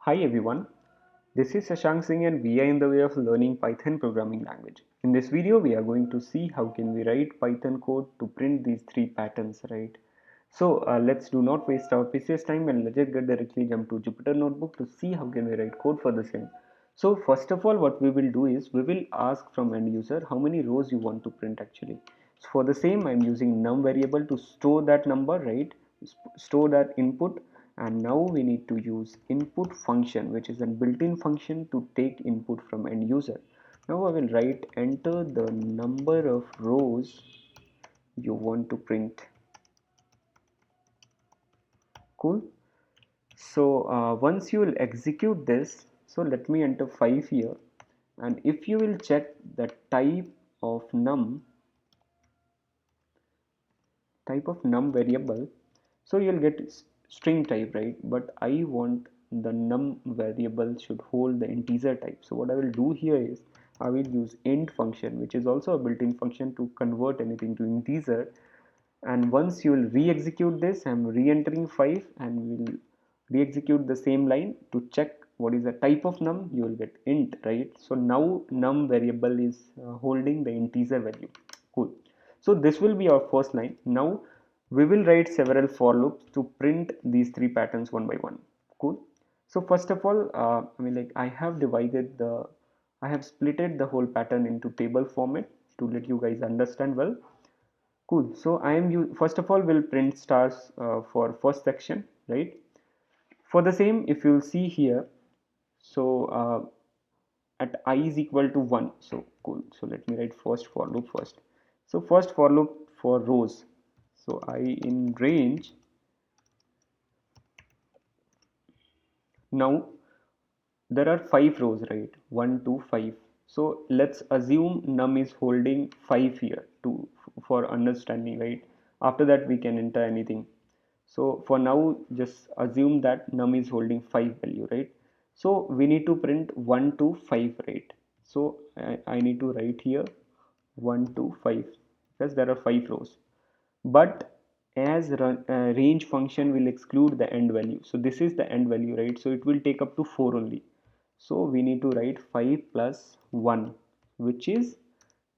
Hi everyone, this is Shashank Singh and we are in the way of learning Python programming language. In this video we are going to see how can we write Python code to print these three patterns, right? So let's do not waste our precious time and let's just get directly jump to Jupyter Notebook to see how can we write code for the same. So first of all what we will do is we will ask from end user how many rows you want to print actually. So for the same I'm using num variable to store that number, right? Store that input, and now we need to use input function, which is a built-in function to take input from end user. Now I will write enter the number of rows you want to print. Cool. So once you will execute this, so let me enter 5 here, and if you will check the type of num variable, so you'll get string type, right? But I want the num variable should hold the integer type. So what I will do here is I will use int function, which is also a built-in function to convert anything to integer. And once you will re-execute this, I'm re-entering 5 and we'll re-execute the same line to check what is the type of num. You will get int, right? So now num variable is holding the integer value. Cool. So this will be our first line. Now we will write several for loops to print these three patterns one by one. Cool. So first of all, I have I have splitted the whole pattern into table format to let you guys understand well. Cool. So first of all we'll print stars for first section, right? For the same, if you'll see here, so at I is equal to 1. So cool. So let me write first for loop first. So first for loop for rows. So I in range. Now there are 5 rows, right? 1 2 5. So let's assume num is holding 5 here to for understanding, right? After that we can enter anything. So for now just assume that num is holding 5 value, right? So we need to print 1 to 5, right? So I need to write here 1 to 5 because there are 5 rows. But as range function will exclude the end value, so this is the end value, right? So it will take up to 4 only. So we need to write 5 plus 1, which is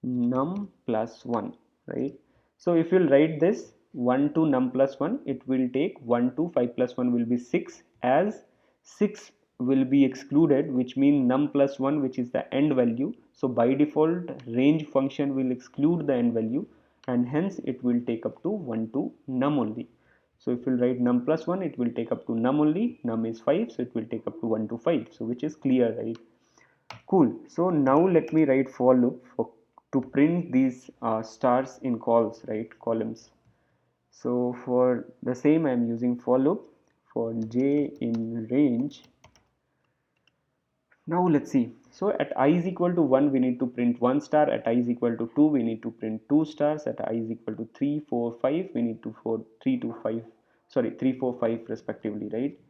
num plus 1, right? So if you'll write this 1 to num plus 1, it will take 1 to 5 plus 1 will be 6, as 6 will be excluded, which means num plus 1, which is the end value. So by default range function will exclude the end value, and hence it will take up to 1 to num only. So if you write num plus 1, it will take up to num only. Num is 5, so it will take up to 1 to 5. So which is clear, right? Cool. So now let me write for loop to print these stars in calls, right? Columns. So for the same, I am using for loop for j in range. Now let's see. So at I is equal to 1, we need to print 1 star. At I is equal to 2, we need to print 2 stars. At I is equal to 3, 4, 5, we need to for 3 to 5, sorry, 3, 4, 5 respectively, right?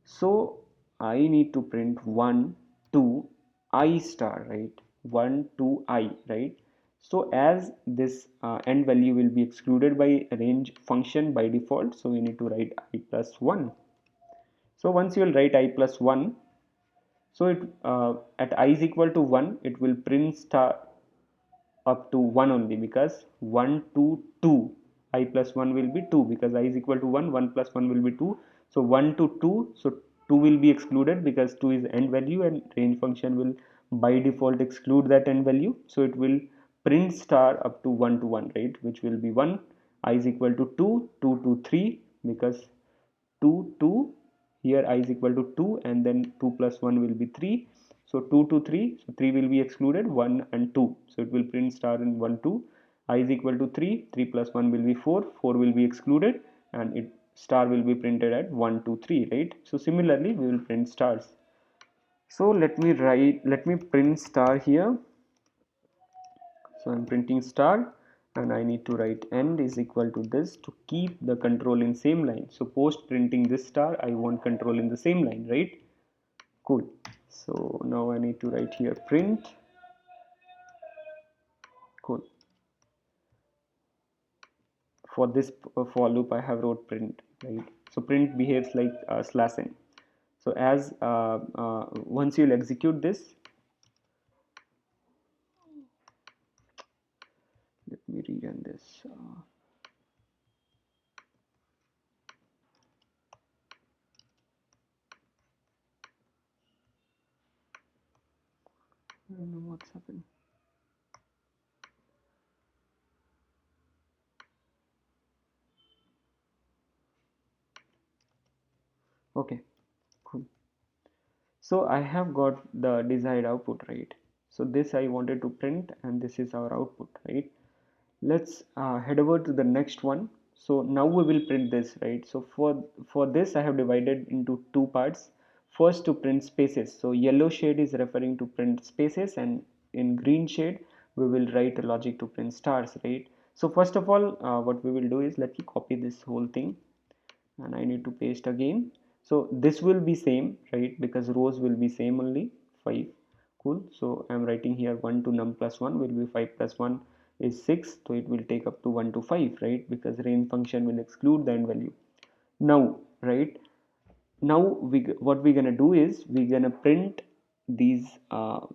So I need to print 1 to I star, right? 1 to I, right? So as this end value will be excluded by range function by default, so we need to write I plus 1. So once you will write I plus 1, so it at I is equal to 1, it will print star up to 1 only, because 1 to 2, I plus 1 will be 2, because I is equal to 1, 1 plus 1 will be 2. So 1 to 2, so 2 will be excluded because 2 is end value and range function will by default exclude that end value. So it will print star up to 1 to 1, right? Which will be 1. I is equal to 2, 2 to 3, because 2 2 here I is equal to 2, and then 2 plus 1 will be 3. So 2 to 3, so 3 will be excluded, 1 and 2, so it will print star in 1 2. I is equal to 3, 3 plus 1 will be 4, 4 will be excluded, and it star will be printed at 1 2 3, right? So similarly we will print stars. So let me print star here. So I'm printing star, and I need to write end is equal to this to keep the control in same line. So post printing this star, I want control in the same line, right? Cool. So now I need to write here print. Cool. For this for loop I have wrote print, right? So print behaves like /n. So as once you'll execute this, let me rerun this. I don't know what's happened. Okay, cool. So I have got the desired output, right? So this I wanted to print, and this is our output, right? Let's head over to the next one. So now we will print this, right? So for this I have divided into two parts. First, to print spaces. So yellow shade is referring to print spaces, and in green shade we will write a logic to print stars, right? So first of all, what we will do is, let me copy this whole thing, and I need to paste again. So this will be same, right? Because rows will be same only, 5. Cool. So I'm writing here 1 to num plus 1 will be 5 plus 1 is 6. So it will take up to 1 to 5, right? Because range function will exclude the end value. Now, right? Now what we're gonna do is we're gonna print these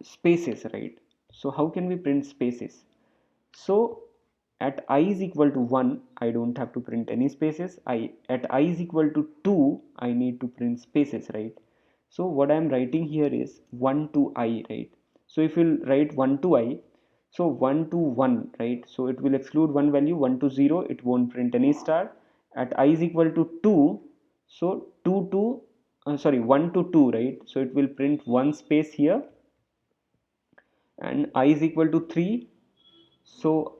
spaces, right? So how can we print spaces? So at I is equal to 1, I don't have to print any spaces. At I is equal to 2, I need to print spaces, right? So what I'm writing here is 1 to I, right? So if you write 1 to I, so 1 to 1, right? So it will exclude one value. 1 to 0, it won't print any star. At I is equal to 2, so 2 to, sorry, 1 to 2, right? So it will print one space here. And I is equal to 3, so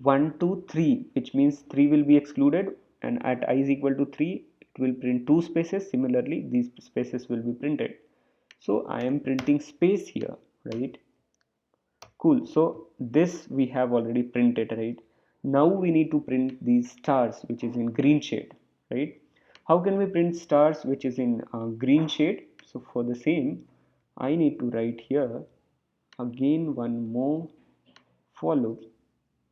1 to 3, which means 3 will be excluded, and at I is equal to 3 it will print two spaces. Similarly, these spaces will be printed. So I am printing space here, right? Cool. So this we have already printed, right? Now we need to print these stars, which is in green shade, right? How can we print stars which is in green shade? So for the same, I need to write here again one more for loop,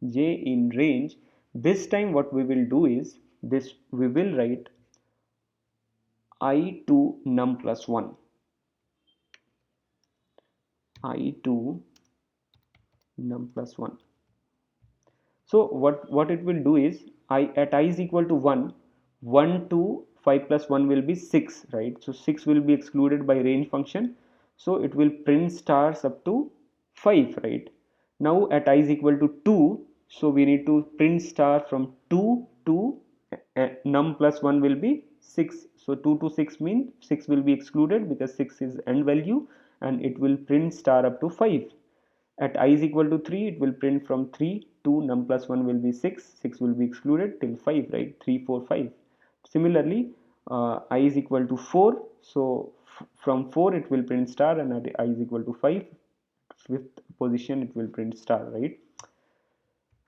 j in range. This time what we will do is this, we will write I to num plus 1, I to num plus 1. So what it will do is, I at I is equal to 1, 1 to 5 plus 1 will be 6, right? So 6 will be excluded by range function, so it will print stars up to 5, right? Now at I is equal to 2, so we need to print star from 2 to num plus 1 will be 6. So 2 to 6 means 6 will be excluded because 6 is end value, and it will print star up to 5. At I is equal to 3, it will print from 3 to num plus 1 will be 6. 6 will be excluded till 5, right? 3, 4, 5. Similarly, I is equal to 4, so from 4 it will print star, and at I is equal to 5, fifth position it will print star, right?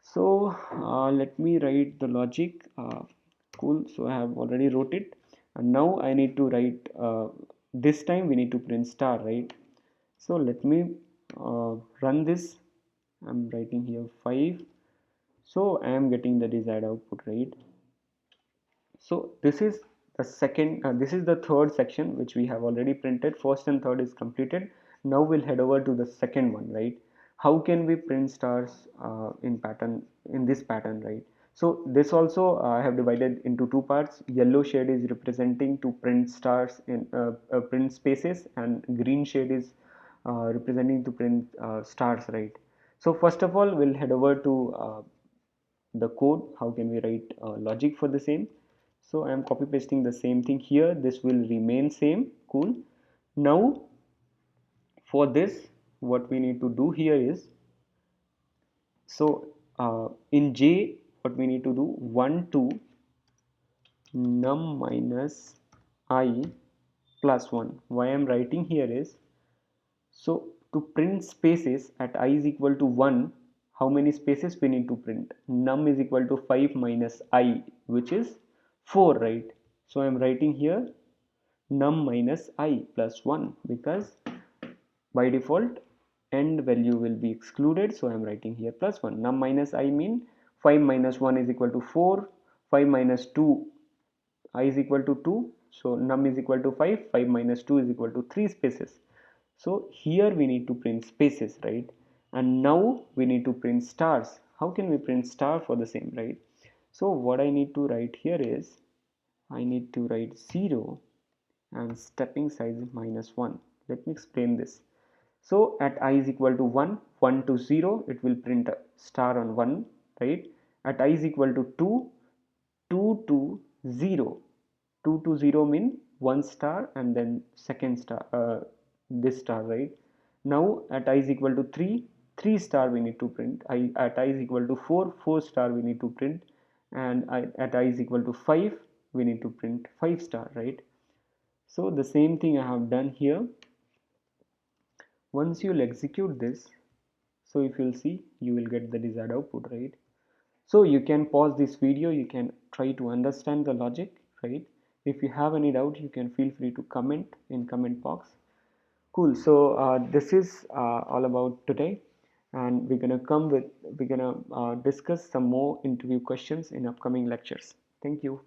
So let me write the logic. Cool. So I have already wrote it, and now I need to write, this time we need to print star, right? So let me run this. I'm writing here 5, so I am getting the desired output, right? So this is the second, this is the third section which we have already printed. First and third is completed. Now we'll head over to the second one, right? How can we print stars in pattern, in this pattern, right? So this also I have divided into two parts. Yellow shade is representing to print stars in print spaces, and green shade is representing to print stars, right? So first of all, we'll head over to the code. How can we write logic for the same? So I am copy pasting the same thing here. This will remain same. Cool. Now for this, what we need to do here is, so in j, what we need to do, 1 to num minus I plus 1. Why I am writing here is, so to print spaces at I is equal to 1, how many spaces we need to print? Num is equal to 5 minus I, which is 4, right? So I am writing here num minus I plus 1, because by default end value will be excluded. So I am writing here plus 1. Num minus I mean 5 minus 1 is equal to 4, 5 minus 2 I is equal to 2, So num is equal to 5, 5 minus 2 is equal to 3 spaces. So here we need to print spaces, right? And now we need to print stars. How can we print star for the same, right? So what I need to write here is, I need to write 0 and stepping size is -1. Let me explain this. So at I is equal to 1, 1 to 0, it will print a star on 1, right? At I is equal to 2, 2 to 0. 2 to 0 mean 1 star and then second star, this star, right? Now at I is equal to 3, 3 star we need to print. At I is equal to 4, 4 star we need to print. And at I is equal to 5, we need to print 5 star, right? So the same thing I have done here. Once you'll execute this, so if you'll see, you will get the desired output, right? So you can pause this video, you can try to understand the logic, right? If you have any doubt, you can feel free to comment in comment box. Cool. So this is all about today, and we're gonna discuss some more interview questions in upcoming lectures. Thank you.